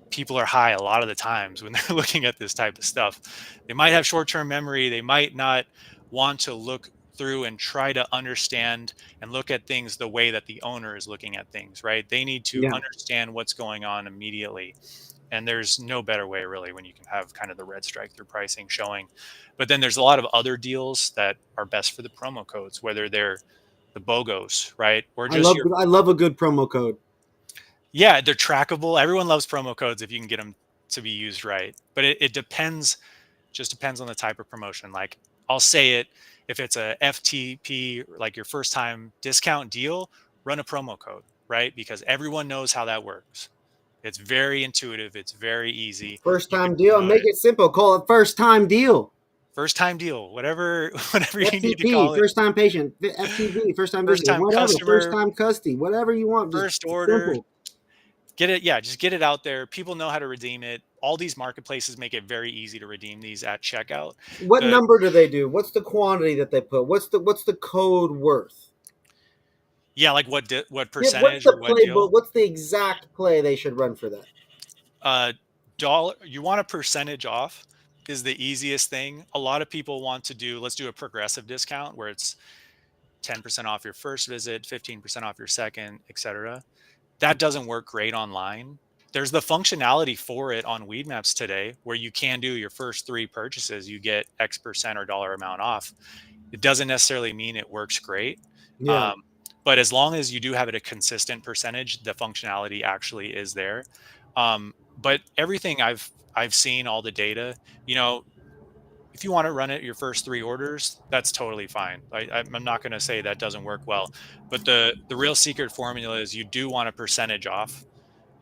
People are high a lot of the times when they're looking at this type of stuff. They might have short-term memory. They might not want to look through and try to understand and look at things the way that the owner is looking at things, right? They need to Yeah. understand what's going on immediately. And there's no better way really when you can have kind of the red strike through pricing showing. But then there's a lot of other deals that are best for the promo codes, whether they're the BOGOs, right? Or I just love your I love a good promo code. Yeah, they're trackable. Everyone loves promo codes if you can get them to be used right. But it depends, just depends on the type of promotion. Like I'll say it, if it's a FTP, like your first time discount deal, run a promo code, right? Because everyone knows how that works. It's very intuitive. It's very easy. First You can time deal. promote Make it. it simple. Call it first time deal. First time deal, whatever, whatever you need to FTP, call it. first time patient. FTV, first time First visitor. time Whatever. First customer, time custody. Whatever you want. Just first order, simple. get it. Yeah, just get it out there. People know how to redeem it. All these marketplaces make it very easy to redeem these at checkout. What The number do they do? What's the quantity that they put? What's the code worth? Yeah, like what Yeah, what's percentage or the what playbook? deal? What's the exact play they should run for that? Uh, dollar. You want a percentage off is the easiest thing. A lot of people want to do. Let's do a progressive discount where it's 10% off your first visit, 15% off your second, etc. That doesn't work great online. There's the functionality for it on Weedmaps today where you can do your first three purchases, you get X percent or dollar amount off. It doesn't necessarily mean it works great. Yeah. Um, but as long as you do have it a consistent percentage, the functionality actually is there. But everything I've seen, all the data, you know, if you want to run it your first three orders, that's totally fine. I'm not going to say that doesn't work well, but the real secret formula is you do want a percentage off.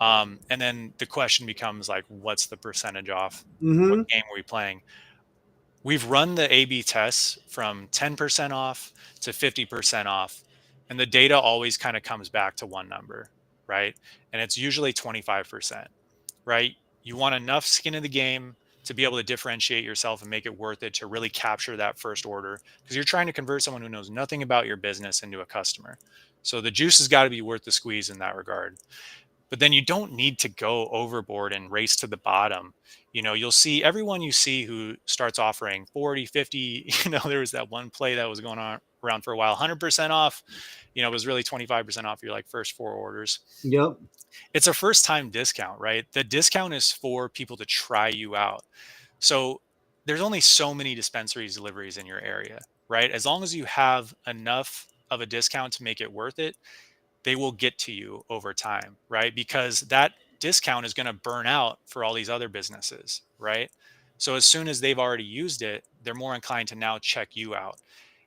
And then the question becomes like, what's the percentage off? What Mm-hmm. game are we playing? We've run the A/B tests from 10% off to 50% off. And the data always kind of comes back to one number, right? And it's usually 25%, right? You want enough skin in the game to be able to differentiate yourself and make it worth it to really capture that first order, because you're trying to convert someone who knows nothing about your business into a customer. So the juice has got to be worth the squeeze in that regard. But then you don't need to go overboard and race to the bottom. You'll see everyone you see who starts offering 40, 50, there was that one play that was going on around for a while, 100% off, it was really 25% off your like first 4 orders. Yep. It's a first time discount, right? The discount is for people to try you out. So there's only so many dispensaries deliveries in your area, right? As long as you have enough of a discount to make it worth it, they will get to you over time, right? Because that discount is going to burn out for all these other businesses, right? So as soon as they've already used it, they're more inclined to now check you out.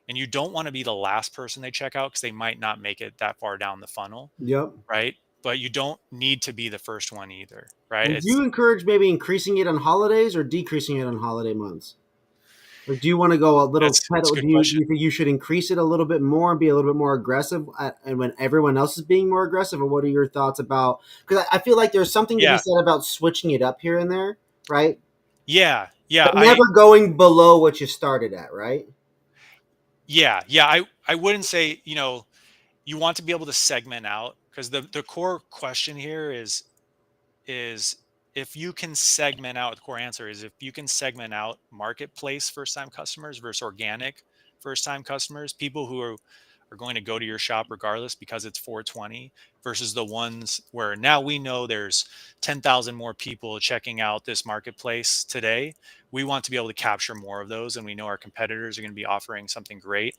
And you don't want to be the last person they check out, because they might not make it that far down the funnel, Yep. right? But you don't need to be the first one either, right? And do you encourage maybe increasing it on holidays or decreasing it on holiday months? Or do you want to go a little That's a pedal? good Do question. you think you should increase it a little bit more and be a little bit more aggressive, and when everyone else is being more aggressive? Or what are your thoughts about? Because I feel like there's something to be Yeah. said about switching it up here and there, right? Yeah. Yeah. But never going below what you started at, right? I wouldn't say, you want to be able to segment out, because the core question here is if you can segment out, the core answer is if you can segment out marketplace first time customers versus organic first time customers, people who are going to go to your shop regardless because it's 420, versus the ones where now we know there's 10,000 more people checking out this marketplace today. We want to be able to capture more of those, and we know our competitors are going to be offering something great.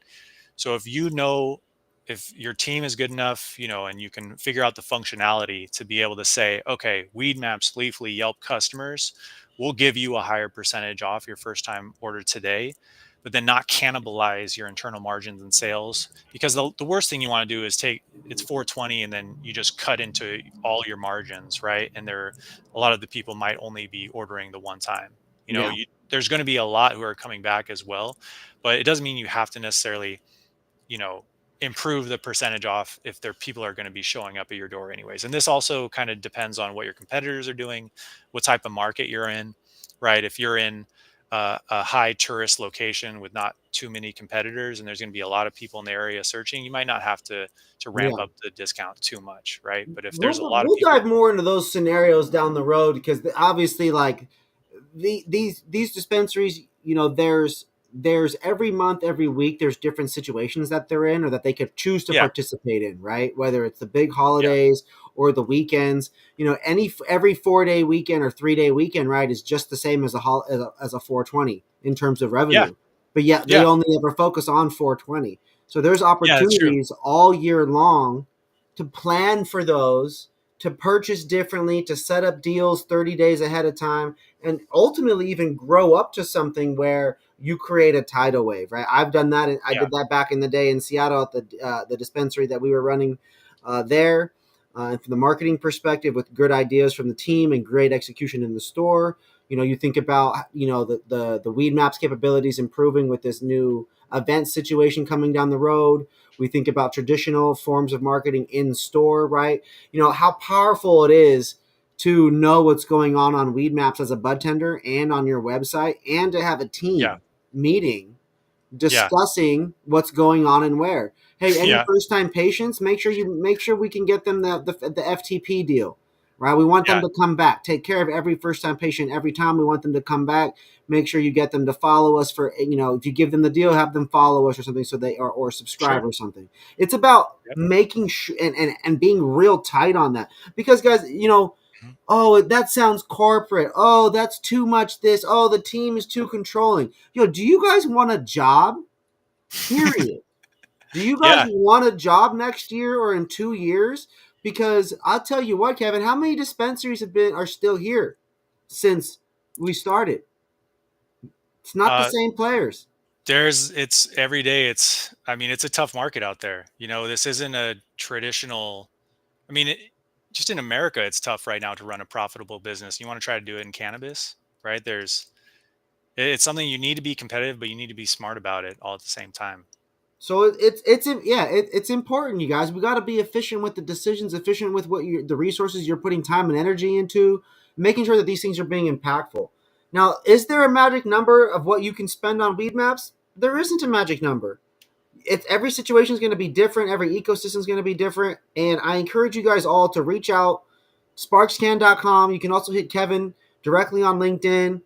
So if your team is good enough, and you can figure out the functionality to be able to say, okay, Weedmaps, Leafly, Yelp customers will give you a higher percentage off your first time order today, but then not cannibalize your internal margins and sales. Because the worst thing you want to do is it's 420 and then you just cut into all your margins, right? And a lot of the people might only be ordering the one time. Yeah. There's going to be a lot who are coming back as well, but it doesn't mean you have to necessarily you know improve the percentage off if their people are going to be showing up at your door anyways. And this also kind of depends on what your competitors are doing, what type of market you're in, right? If you're in a high tourist location with not too many competitors and there's going to be a lot of people in the area searching, you might not have to ramp Yeah. up the discount too much, right? But if there's a lot of We'll people. dive more into those scenarios down the road, because obviously, like these dispensaries, there's every month, every week, there's different situations that they're in or that they could choose to Yeah. participate in, right? Whether it's the big Yeah. holidays or the weekends, every 4-day weekend or 3-day weekend, right, is just the same as as a 420 in terms of Yeah. revenue. But yet they Yeah. only ever focus on 420. So there's Yeah, that's true. opportunities all year long to plan for those, to purchase differently, to set up deals 30 days ahead of time, and ultimately even grow up to something where you create a tidal wave, right? I've done that. And I Yeah. did that back in the day in Seattle at the dispensary that we were running there. And from the marketing perspective, with good ideas from the team and great execution in the store, you think about the Weedmaps capabilities improving with this new event situation coming down the road. We think about traditional forms of marketing in store, right? How powerful it is to know what's going on Weedmaps as a bud tender and on your website, and to have a Yeah. team meeting Yeah. discussing what's going on and where. Hey, any Yeah. first time patients, make sure we can get them the FTP deal, right? We want them Yeah. to come back. Take care of every first time patient every time. We want them to come back. Make sure you get them to follow us for, if you give them the deal, have them follow us or something, so they are, or subscribe Sure. or something. It's about Yep. making sure and being real tight on that, because guys, Mhm. oh, that sounds corporate. Oh, that's too much this. Oh, the team is too controlling. Do you guys want a job? Period. Do you guys Yeah. want a job next year or in 2 years? Because I'll tell you what, Kevin, how many dispensaries are still here since we started? It's not the Uh, same players. it's every day. It's a tough market out there. This isn't a traditional, I mean, it, just in America, it's tough right now to run a profitable business. You want to try to do it in cannabis, right? It's something you need to be competitive, but you need to be smart about it all at the same time. So it's important, you guys. We got to be efficient with the decisions, efficient with the resources you're putting time and energy into, making sure that these things are being impactful. Now, is there a magic number of what you can spend on Weedmaps? There isn't a magic number. It's every situation is going to be different. Every ecosystem is going to be different, and I encourage you guys all to reach out. Sparkscan.com. You can also hit Kevin directly on LinkedIn.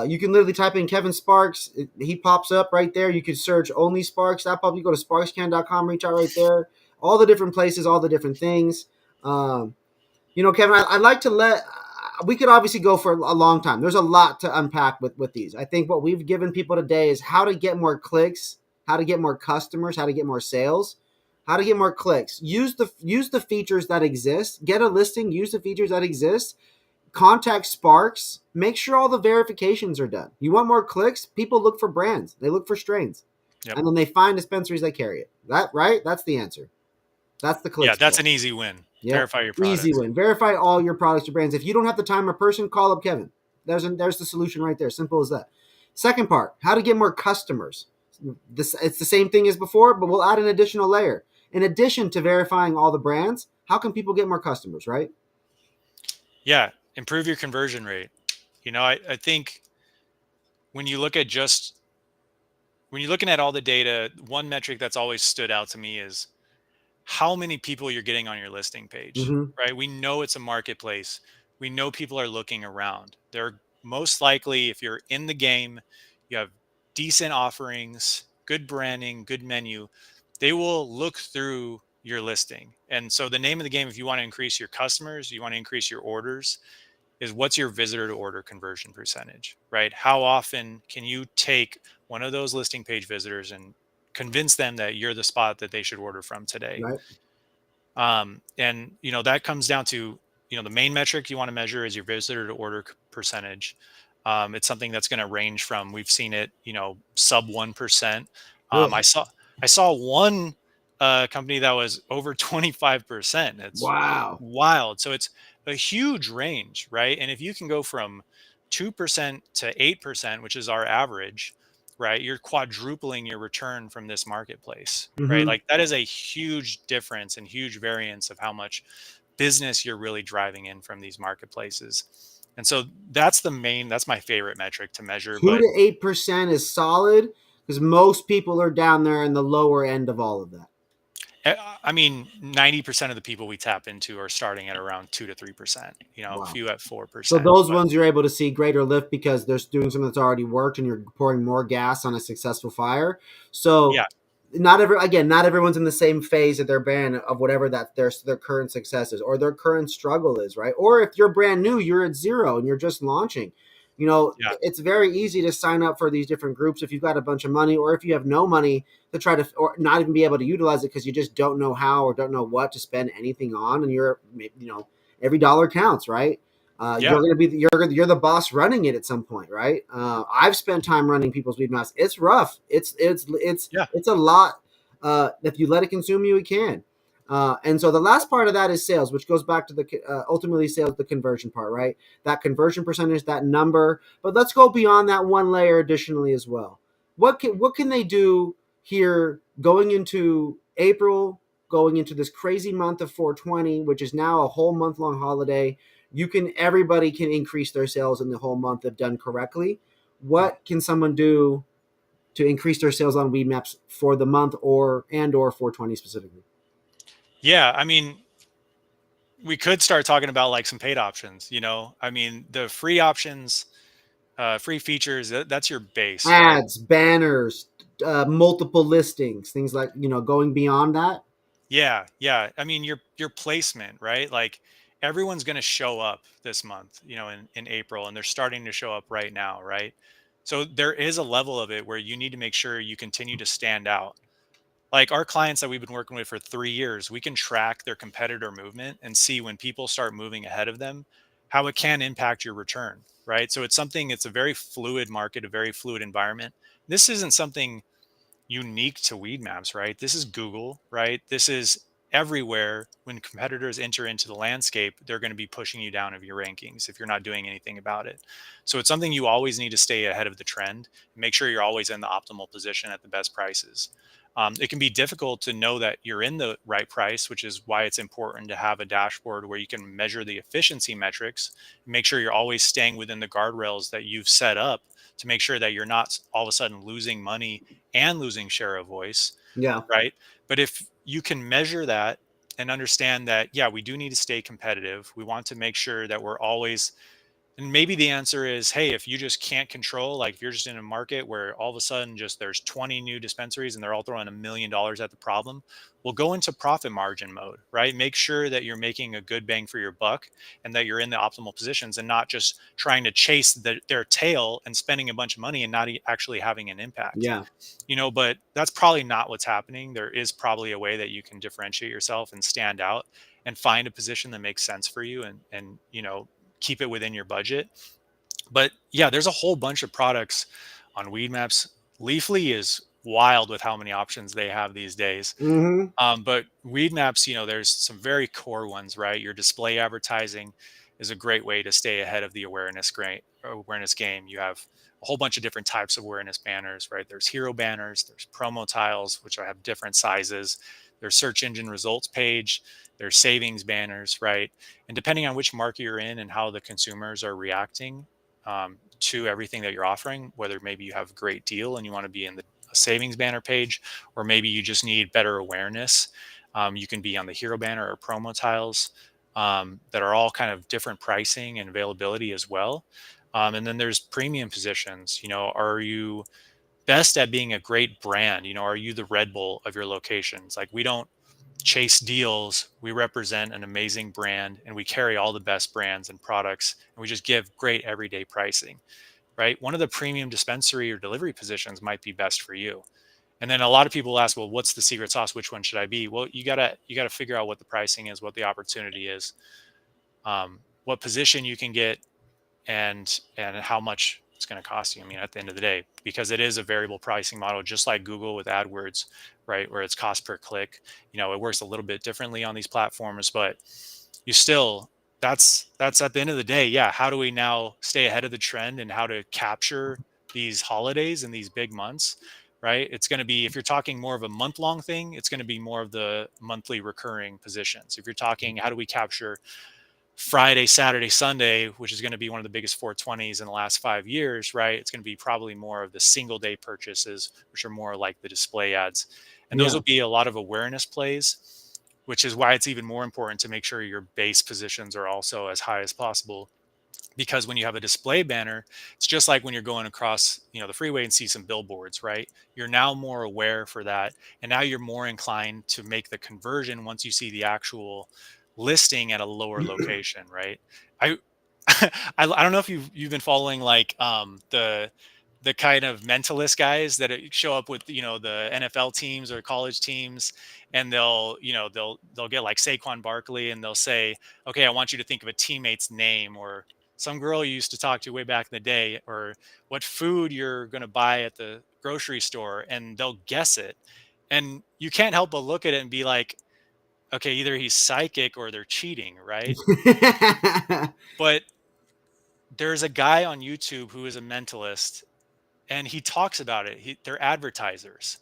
You can literally type in Kevin Sparks. He pops up right there. You can search only Sparks. That pop. You go to sparkscan.com, reach out right there. All the different places, all the different things. Kevin, I'd like to we could obviously go for a long time. There's a lot to unpack with these. I think what we've given people today is how to get more clicks, how to get more customers, how to get more sales, how to get more clicks. Use the features that exist. Get a listing. Use the features that exist. Contact Sparks. Make sure all the verifications are done. You want more clicks? People look for brands. They look for strains, Yep. and then they find dispensaries that carry it. That right? That's the answer. That's the Yeah, clicks. that's an easy win. Yep. Verify your Easy products. win. Verify all your products or brands. If you don't have the time or person, call up Kevin. There's the solution right there. Simple as that. Second part, how to get more customers. It's the same thing as before, but we'll add an additional layer. In addition to verifying all the brands, how can people get more customers, right? Yeah, improve your conversion rate. I think when you look at when you're looking at all the data, one metric that's always stood out to me is how many people you're getting on your listing page, Mm-hmm. right? We know it's a marketplace. We know people are looking around. They're most likely, if you're in the game, you have decent offerings, good branding, good menu, they will look through your listing. And so the name of the game, if you want to increase your customers, you want to increase your orders, is what's your visitor to order conversion percentage, right? How often can you take one of those listing page visitors and convince them that you're the spot that they should order from today? Right. And that comes down to the main metric you want to measure is your visitor to order percentage. It's something that's going to range from, we've seen it sub 1%. Ugh. I saw one company that was over 25%. It's Wow. wild. So it's a huge range, right? And if you can go from 2% to 8%, which is our average, right, you're quadrupling your return from this marketplace, right? Mm-hmm. Like that is a huge difference and huge variance of how much business you're really driving in from these marketplaces. And so that's my favorite metric to measure. Two But to 8% is solid because most people are down there in the lower end of all of that. I mean, 90% of the people we tap into are starting at around 2 to 3%, a Wow. few at So 4%. those But ones you're able to see greater lift because they're doing something that's already worked and you're pouring more gas on a successful fire. So yeah, not everyone's in the same phase of their brand of whatever that their current success is or their current struggle is, right? Or if you're brand new, you're at zero and you're just launching. yeah, It's very easy to sign up for these different groups if you've got a bunch of money or if you have no money to try to or not even be able to utilize it because you just don't know how or don't know what to spend anything on and every dollar counts, right? yeah, You're the boss running it at some point, right? I've spent time running people's weed masks. It's rough. yeah, It's a lot. If you let it consume you, it can. And so the last part of that is sales, which goes back to the ultimately sales, the conversion part, right? That conversion percentage, that number. But let's go beyond that one layer additionally as well. What can they do here going into April, going into this crazy month of 420, which is now a whole month long holiday? Everybody can increase their sales in the whole month if done correctly. mhm. What can someone do to increase their sales on Weedmaps for the month or 420 specifically? Yeah. I mean, we could start talking about like some paid options. I mean, the free options, free features, that's your base, right? Ads, banners, multiple listings, things like going beyond that. Yeah, yeah. I mean, your placement, right? Like everyone's going to show up this month, in April, and they're starting to show up right now, right? So there is a level of it where you need to make sure you continue to stand out. Like our clients that we've been working with for 3 years, we can track their competitor movement and see when people start moving ahead of them, how it can impact your return, right? So it's a very fluid market, a very fluid environment. This isn't something unique to Weedmaps, right? This is Google, right? This is everywhere. When competitors enter into the landscape, they're going to be pushing you down of your rankings if you're not doing anything about it. So it's something you always need to stay ahead of the trend and make sure you're always in the optimal position at the best prices. It can be difficult to know that you're in the right price, which is why it's important to have a dashboard where you can measure the efficiency metrics, make sure you're always staying within the guardrails that you've set up to make sure that you're not all of a sudden losing money and losing share of voice, Yeah. right? But if you can measure that and understand that, yeah, we do need to stay competitive. We want to make sure that we're always, and maybe the answer is, hey, if you just can't control, like if you're just in a market where all of a sudden just there's 20 new dispensaries and they're all throwing $1 million at the problem, well, go into profit margin mode, right? Make sure that you're making a good bang for your buck and that you're in the optimal positions and not just trying to chase their tail and spending a bunch of money and not actually having an impact. Yeah. But that's probably not what's happening. There is probably a way that you can differentiate yourself and stand out and find a position that makes sense for you and keep it within your budget. But yeah, there's a whole bunch of products on Weedmaps. Leafly is wild with how many options they have these days. Mm-hmm. But Weedmaps, there's some very core ones, right? Your display advertising is a great way to stay ahead of the awareness game. You have a whole bunch of different types of awareness banners, right? There's hero banners, there's promo tiles, which have different sizes. There's search engine results page, there's savings banners, right? And depending on which market you're in and how the consumers are reacting to everything that you're offering, whether maybe you have a great deal and you want to be in the savings banner page, or maybe you just need better awareness. You can be on the hero banner or promo tiles that are all kind of different pricing and availability as well. And then there's premium positions. Are you best at being a great brand? Are you the Red Bull of your locations? Like, we don't chase deals. We represent an amazing brand and we carry all the best brands and products, and we just give great everyday pricing, right? One of the premium dispensary or delivery positions might be best for you. And then a lot of people ask, well, what's the secret sauce? Which one should I be? Well, you gotta figure out what the pricing is, what the opportunity is, what position you can get, and how much it's going to cost you. I mean, at the end of the day, because it is a variable pricing model, just like Google with AdWords, right, where it's cost per click. It works a little bit differently on these platforms, but you still, that's at the end of the day, yeah. How do we now stay ahead of the trend and how to capture these holidays and these big months? Right, it's going to be, if you're talking more of a month long thing, it's going to be more of the monthly recurring positions. If you're talking, how do we capture Friday, Saturday, Sunday, which is going to be one of the biggest 420s in the last 5 years, right? It's going to be probably more of the single day purchases, which are more like the display ads. And those Yeah. will be a lot of awareness plays, which is why it's even more important to make sure your base positions are also as high as possible. Because when you have a display banner, it's just like when you're going across the freeway and see some billboards, right? You're now more aware for that, and now you're more inclined to make the conversion once you see the actual listing at a lower location, right? I I don't know if you've been following like the kind of mentalist guys that show up with the NFL teams or college teams, and they'll get like Saquon Barkley and they'll say, okay, I want you to think of a teammate's name, or some girl you used to talk to way back in the day, or what food you're going to buy at the grocery store, and they'll guess it. And you can't help but look at it and be like, okay, either he's psychic or they're cheating, right? But there's a guy on YouTube who is a mentalist, and he talks about it. They're advertisers.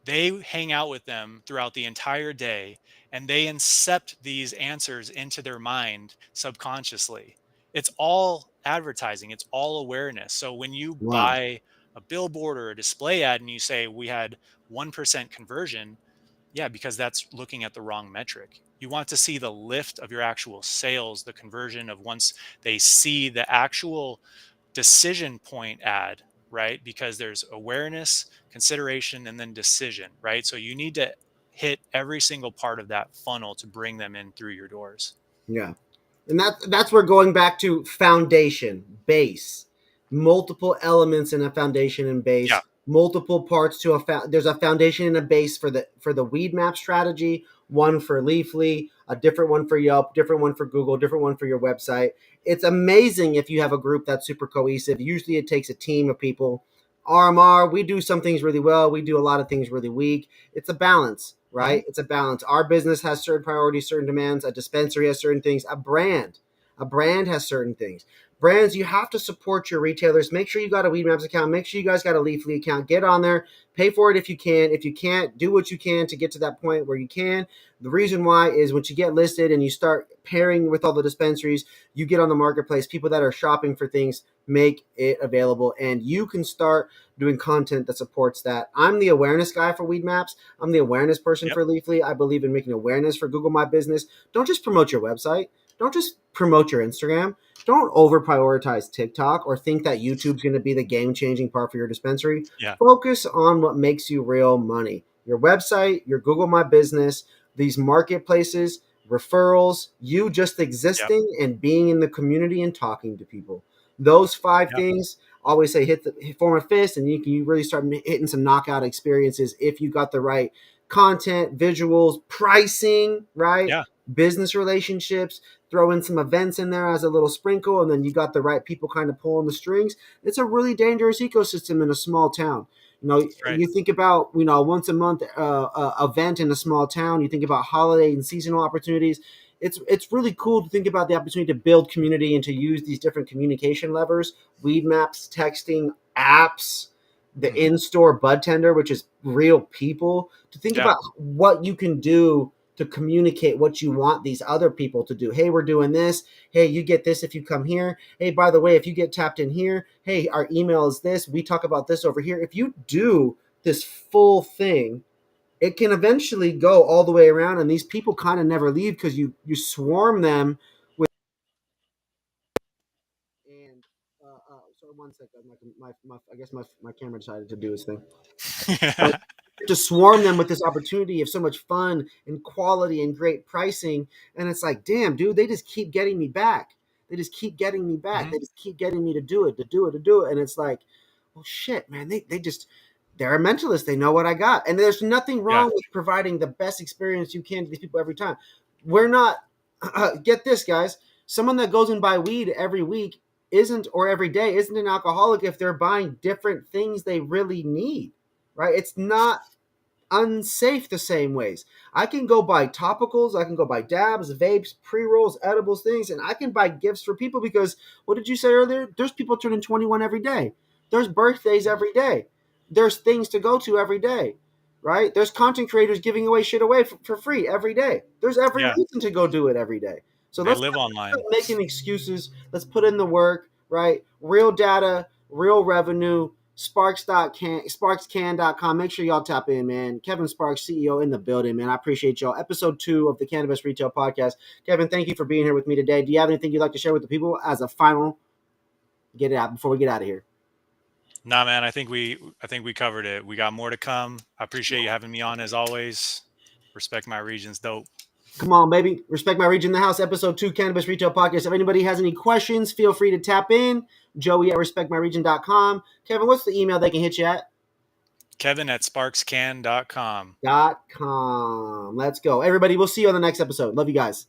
They hang out with them throughout the entire day, and they incept these answers into their mind subconsciously. It's all advertising, it's all awareness. So when you Wow. buy a billboard or a display ad and you say we had 1% conversion, yeah, because that's looking at the wrong metric. You want to see the lift of your actual sales, the conversion of once they see the actual decision point ad, right? Because there's awareness, consideration, and then decision, right? So you need to hit every single part of that funnel to bring them in through your doors. Yeah. And that's where going back to foundation, base, multiple elements in a foundation and Yeah. base, multiple parts to there's a foundation and a base for the weed map strategy, one for Leafly, a different one for Yelp, different one for Google, different one for your website. It's amazing if you have a group that's super cohesive. Usually it takes a team of people. RMR, we do some things really well, we do a lot of things really weak. It's a balance, Mhm. right? It's a balance. Our business has certain priorities, certain demands. A dispensary has certain things. A brand, A brand has certain things. Brands, you have to support your retailers. Make sure you got a Weedmaps account. Make sure you guys got a Leafly account. Get on there. Pay for it if you can. If you can't, do what you can to get to that point where you can. The reason why is once you get listed and you start pairing with all the dispensaries, you get on the marketplace. People that are shopping for things make it available, and you can start doing content that supports that. I'm the awareness guy for Weedmaps. I'm the awareness person Yep. for Leafly. I believe in making awareness for Google My Business. Don't just promote your website. Don't just promote your Instagram. Don't over prioritize TikTok or think that YouTube's going to be the game changing part for your dispensary. Yeah. Focus on what makes you real money. Your website, your Google My Business, these marketplaces, referrals, you just Yep. existing and being in the community and talking to people. Those five Yep. things, always say form a fist, and you really start hitting some knockout experiences if you got the right content, visuals, pricing, right? Yeah. Business relationships, throw in some events in there as a little sprinkle, and then you got the right people kind of pulling the strings. It's a really dangerous ecosystem in a small town. That's right. You think about once a month event in a small town. You think about holiday and seasonal opportunities. It's really cool to think about the opportunity to build community and to use these different communication levers, Weedmaps, texting, apps, the Hmm. in-store bud tender, which is real people, to think Yeah. about what you can do to communicate what you want these other people to do. Hey, we're doing this. Hey, you get this if you come here. Hey, by the way, if you get tapped in here, hey, our email is this. We talk about this over here. If you do this full thing, it can eventually go all the way around, and these people kind of never leave because you swarm them with. And sorry, one second. I guess my camera decided to do its thing. But to swarm them with this opportunity of so much fun and quality and great pricing. And it's like, damn, dude, they just keep getting me back. They just keep getting me back. Hmm. They just keep getting me to do it, to do it, to do it. And it's like, well, shit, man, they're a mentalist. They know what I got. And there's nothing Yeah. wrong with providing the best experience you can to these people every time. We're not, get this, guys. Someone that goes and buy weed every week isn't, or every day, isn't an alcoholic if they're buying different things they really need, right? It's not unsafe the same ways. I can go buy topicals, I can go buy dabs, vapes, pre-rolls, edibles, things, and I can buy gifts for people because what did you say earlier? There's people turning 21 every day. There's birthdays every day. There's things to go to every day, right? There's content creators giving away shit away for free every day. There's every Yeah. reason to go do it every day. So They let's live quit online. making excuses. Let's put in the work, right? Real data, real revenue, sparkscan.com. Make sure y'all tap in, man. Kevin Sparks, CEO in the building, man. I appreciate y'all. Episode 2 of the Cannabis Retail Podcast. Kevin, thank you for being here with me today. Do you have anything you'd like to share with the people as a final get it out before we get out of here? Nah, man, I think we covered it. We got more to come. I appreciate you having me on as always. Respect my region's dope. Come on, baby. Respect my region in the house. Episode 2, Cannabis Retail Podcast. If anybody has any questions, feel free to tap in. Joey at respectmyregion.com. Kevin, what's the email they can hit you at? Kevin at sparkscan.com. .com. Let's go. Everybody, we'll see you on the next episode. Love you guys.